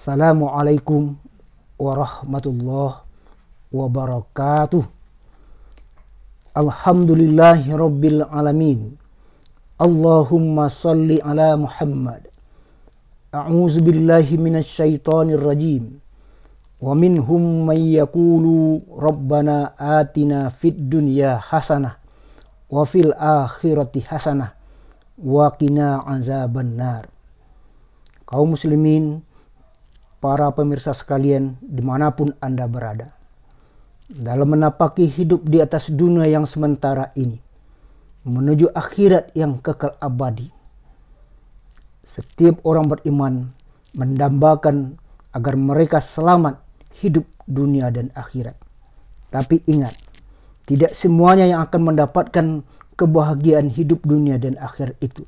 Assalamualaikum warahmatullahi wabarakatuh. Alhamdulillahirabbil alamin. Allahumma salli ala Muhammad. A'udzu billahi minasyaitonir rajim. Wa minhum may yaqulu rabbana atina fid dunya hasanah wa fil akhirati hasanah wa qina azabannar. Kaum muslimin, para pemirsa sekalian dimanapun Anda berada, dalam menapaki hidup di atas dunia yang sementara ini menuju akhirat yang kekal abadi, setiap orang beriman mendambakan agar mereka selamat hidup dunia dan akhirat. Tapi ingat, tidak semuanya yang akan mendapatkan kebahagiaan hidup dunia dan akhirat itu.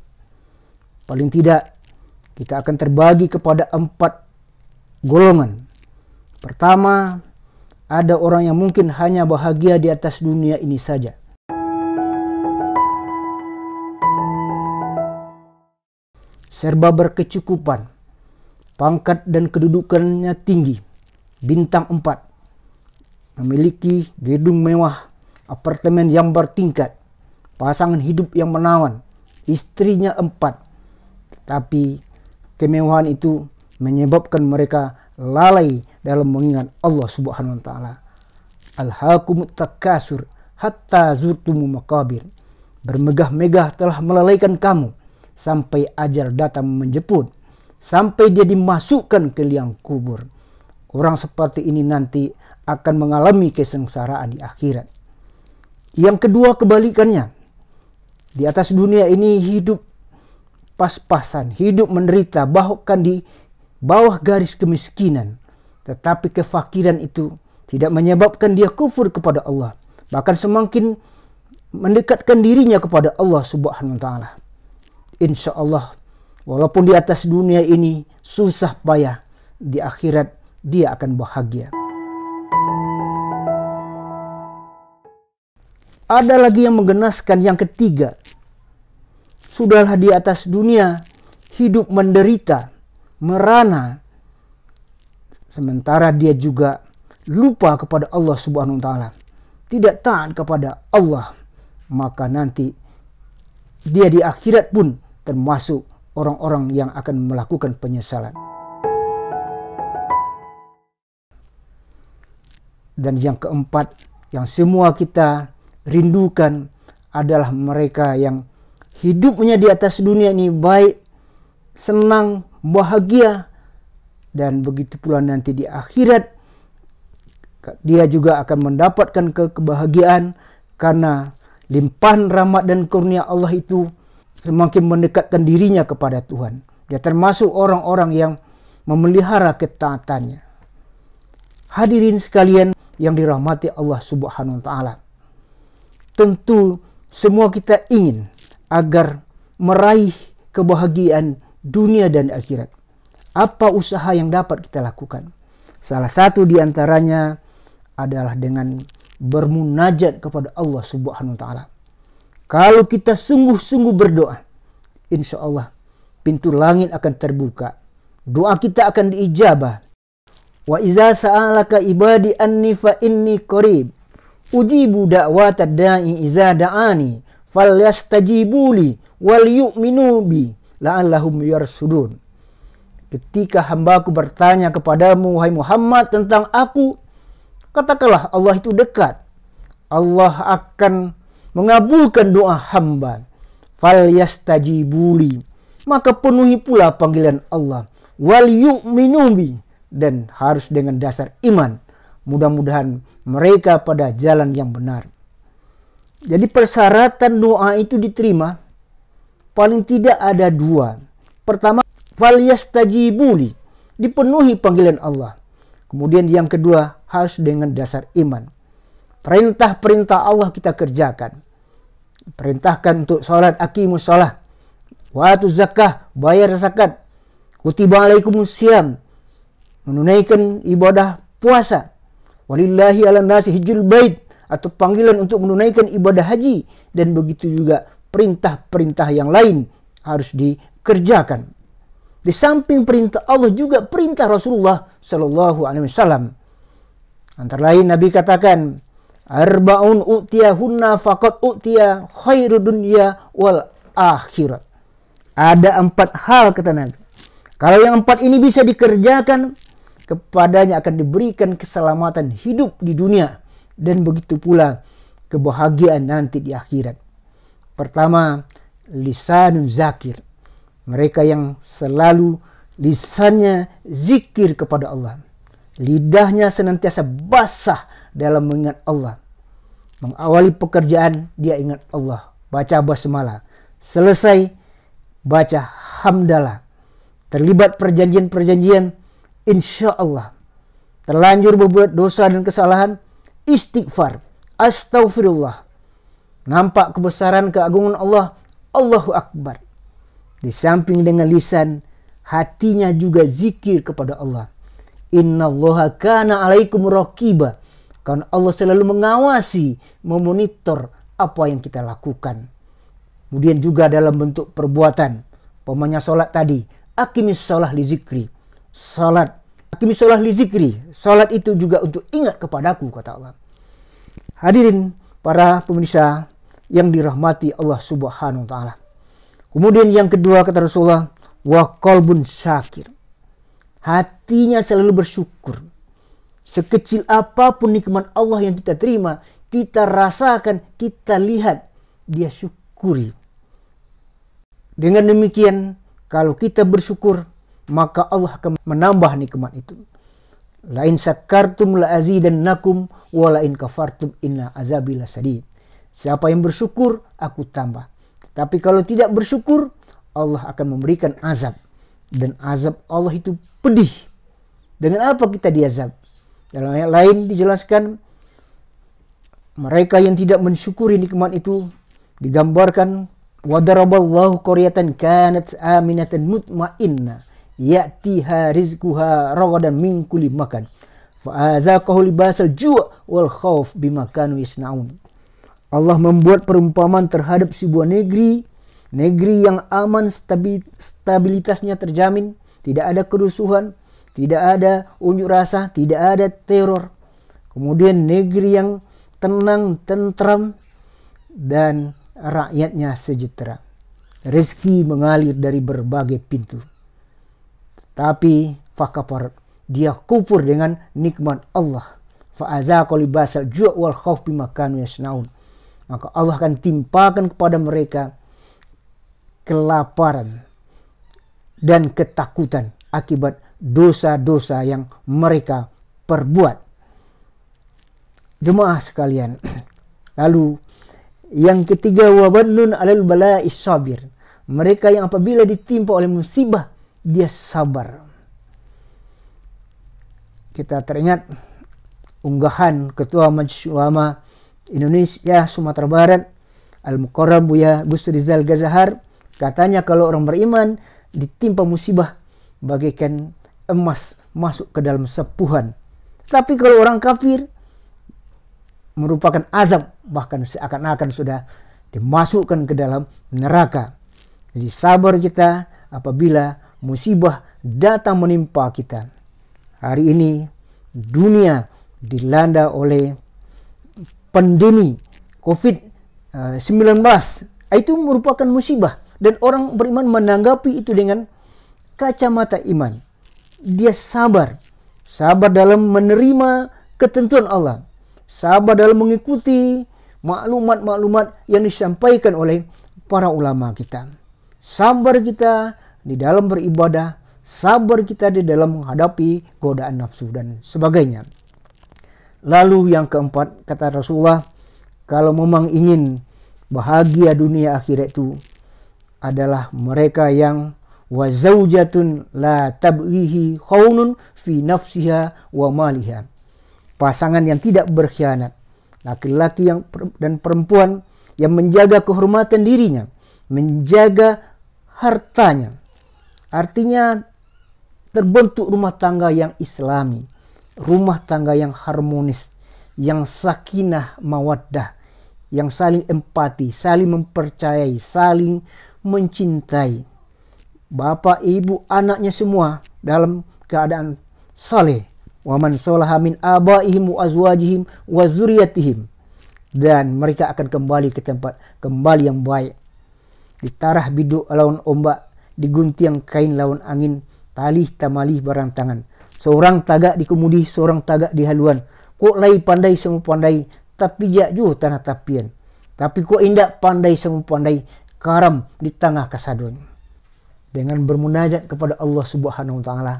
Paling tidak kita akan terbagi kepada 4 golongan. Pertama, ada orang yang mungkin hanya bahagia di atas dunia ini saja. Serba berkecukupan, pangkat dan kedudukannya tinggi, bintang 4, memiliki gedung mewah, apartemen yang bertingkat, pasangan hidup yang menawan, istrinya 4. Tetapi kemewahan itu menyebabkan mereka lalai dalam mengingat Allah Subhanahu wa taala. Alhaakumut takasur hatta zurtumul maqabir. Bermegah-megah telah melalaikan kamu sampai ajal datang menjemput, sampai dia dimasukkan ke liang kubur. Orang seperti ini nanti akan mengalami kesengsaraan di akhirat. Yang kedua kebalikannya. Di atas dunia ini hidup pas-pasan, hidup menderita, bahkan di bawah garis kemiskinan. Tetapi kefakiran itu tidak menyebabkan dia kufur kepada Allah, bahkan semakin mendekatkan dirinya kepada Allah Subhanahu wa taala. Insya Allah, walaupun di atas dunia ini susah payah, di akhirat dia akan bahagia. Ada lagi yang menggenaskan, yang ketiga. Sudahlah di atas dunia hidup menderita, merana, sementara dia juga lupa kepada Allah Subhanahu wa taala, tidak taat kepada Allah, maka nanti dia di akhirat pun termasuk orang-orang yang akan melakukan penyesalan. Dan yang keempat, yang semua kita rindukan, adalah mereka yang hidupnya di atas dunia ini baik, senang, bahagia, dan begitu pula nanti di akhirat dia juga akan mendapatkan kebahagiaan karena limpahan rahmat dan kurnia Allah itu semakin mendekatkan dirinya kepada Tuhan. Dia termasuk orang-orang yang memelihara ketaatannya. Hadirin sekalian yang dirahmati Allah Subhanahu wa taala, tentu semua kita ingin agar meraih kebahagiaan dunia dan akhirat. Apa usaha yang dapat kita lakukan? Salah satu di antaranya adalah dengan bermunajat kepada Allah Subhanahu wa taala. Kalau kita sungguh-sungguh berdoa, insya Allah pintu langit akan terbuka. Doa kita akan diijabah. Wa iza sa'alaka ibadi anni fa inni qarib. Ujibu da'watad da'i iza da'ani. Falyastajibuli wal yu'minu bi la'allahum yarsudun. Ketika hambaku bertanya kepadamu, wahai Muhammad, tentang aku, katakanlah Allah itu dekat. Allah akan mengabulkan doa hamba. Falyastajibuli, maka penuhi pula panggilan Allah. Wal yu'minu bi, dan harus dengan dasar iman. Mudah-mudahan mereka pada jalan yang benar. Jadi persyaratan doa itu diterima paling tidak ada 2. Pertama, falyastajibuli, dipenuhi panggilan Allah. Kemudian yang kedua, harus dengan dasar iman. Perintah-perintah Allah kita kerjakan. Perintahkan untuk sholat, aqimus sholat, wa atuz zakah, bayar zakat, kutiba alaikumus syiyam, menunaikan ibadah puasa, walillahi ala nasi hijjul bait, atau panggilan untuk menunaikan ibadah haji, dan begitu juga perintah-perintah yang lain harus dikerjakan. Di samping perintah Allah juga perintah Rasulullah Shallallahu Alaihi Wasallam. Antara lain Nabi katakan, arba'un u'tiyahunna faqad u'tiya khairu dunya wal akhirat. Ada 4 hal kata Nabi. Kalau yang 4 ini bisa dikerjakan, kepadanya akan diberikan keselamatan hidup di dunia dan begitu pula kebahagiaan nanti di akhirat. Pertama, lisanun zakir. Mereka yang selalu lisannya zikir kepada Allah. Lidahnya senantiasa basah dalam mengingat Allah. Mengawali pekerjaan dia ingat Allah. Baca basmalah. Selesai baca hamdalah. Terlibat perjanjian-perjanjian, insya Allah. Terlanjur berbuat dosa dan kesalahan, istighfar, astaghfirullah. Nampak kebesaran keagungan Allah, Allahu Akbar. Di samping dengan lisan, hatinya juga zikir kepada Allah. Innallaha kana alaikum raqiba. Karena Allah selalu mengawasi, memonitor apa yang kita lakukan. Kemudian juga dalam bentuk perbuatan. Pemanya sholat tadi, aqimis sholah li zikri. Sholat, aqimis sholah li zikri. Sholat itu juga untuk ingat kepadaku, kata Allah. Hadirin para pemirsa yang dirahmati Allah Subhanahu wa taala. Kemudian yang kedua kata Rasulullah, wa qalbun syakir. Hatinya selalu bersyukur. Sekecil apapun nikmat Allah yang kita terima, kita rasakan, kita lihat, dia syukuri. Dengan demikian, kalau kita bersyukur, maka Allah akan menambah nikmat itu. Lain syakartum la azidannakum wa la in kafartum inna azabi lasadid. Siapa yang bersyukur, aku tambah. Tapi kalau tidak bersyukur, Allah akan memberikan azab. Dan azab Allah itu pedih. Dengan apa kita diazab? Dalam ayat lain dijelaskan, mereka yang tidak mensyukuri nikmat itu digambarkan, wadaraballahu qaryatan kanat aminatan mutmainnah ya'tiha rizquha ragadan min kulli makan fa'azaqahu libasal ju' wal khauf bima kanu yasnaun. Allah membuat perumpamaan terhadap sebuah negeri yang aman, stabilitasnya terjamin, tidak ada kerusuhan, tidak ada unjuk rasa, tidak ada teror. Kemudian negeri yang tenang, tentram, dan rakyatnya sejahtera. Rezeki mengalir dari berbagai pintu. Tapi fakafar, dia kufur dengan nikmat Allah. Fa'azaqa libasal ju' wal khauf bima kanu yasnaun. Maka Allah akan timpakan kepada mereka kelaparan dan ketakutan akibat dosa-dosa yang mereka perbuat. Jemaah sekalian. Lalu yang ketiga, wabannun alal bala'is sabir. Mereka yang apabila ditimpa oleh musibah, dia sabar. Kita teringat unggahan Ketua Majelis Ulama Indonesia Sumatera Barat Al-Mukarram Buya Gus Rizal Gazahar, katanya kalau orang beriman ditimpa musibah bagaikan emas masuk ke dalam sepuhan. Tapi kalau orang kafir merupakan azab, bahkan seakan-akan sudah dimasukkan ke dalam neraka. Jadi sabar kita apabila musibah datang menimpa kita. Hari ini dunia dilanda oleh pandemi COVID-19. Itu merupakan musibah. Dan orang beriman menanggapi itu dengan kacamata iman. Dia sabar. Sabar dalam menerima ketentuan Allah. Sabar dalam mengikuti maklumat-maklumat yang disampaikan oleh para ulama kita. Sabar kita di dalam beribadah. Sabar kita di dalam menghadapi godaan nafsu dan sebagainya. Lalu yang keempat, kata Rasulullah, kalau memang ingin bahagia dunia akhirat itu adalah mereka yang wa zaujatun la tabghihi khaunun fi nafsiha wa maliha. Pasangan yang tidak berkhianat, laki-laki yang dan perempuan yang menjaga kehormatan dirinya, menjaga hartanya. Artinya terbentuk rumah tangga yang islami, rumah tangga yang harmonis, yang sakinah mawaddah, yang saling empati, saling mempercayai, saling mencintai. bapak, ibu, anaknya semua dalam keadaan saleh. Wa man sholaha min abaihim wa azwajihim wa zuriyatihim. Dan mereka akan kembali ke tempat kembali yang baik. Ditarah biduk lawan ombak, diguntiang kain lawan angin, talih tamalih barang tangan. Seorang tagak di kemudi, seorang tagak di haluan. Kok lai pandai semua pandai, tapi jak ju tanah tapian. Tapi kok indak pandai semua pandai, karam di tengah kasadun. Dengan bermunajat kepada Allah Subhanahu wa taala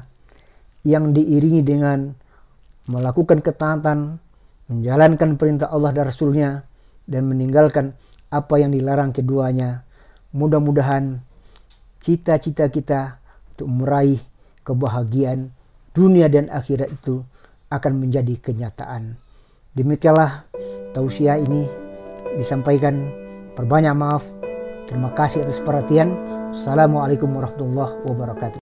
yang diiringi dengan melakukan ketaatan, menjalankan perintah Allah dan Rasulnya, dan meninggalkan apa yang dilarang keduanya. Mudah-mudahan cita-cita kita untuk meraih kebahagiaan dunia dan akhirat itu akan menjadi kenyataan. Demikianlah tausiah ini disampaikan. Perbanyak maaf. Terima kasih atas perhatian. Assalamualaikum warahmatullahi wabarakatuh.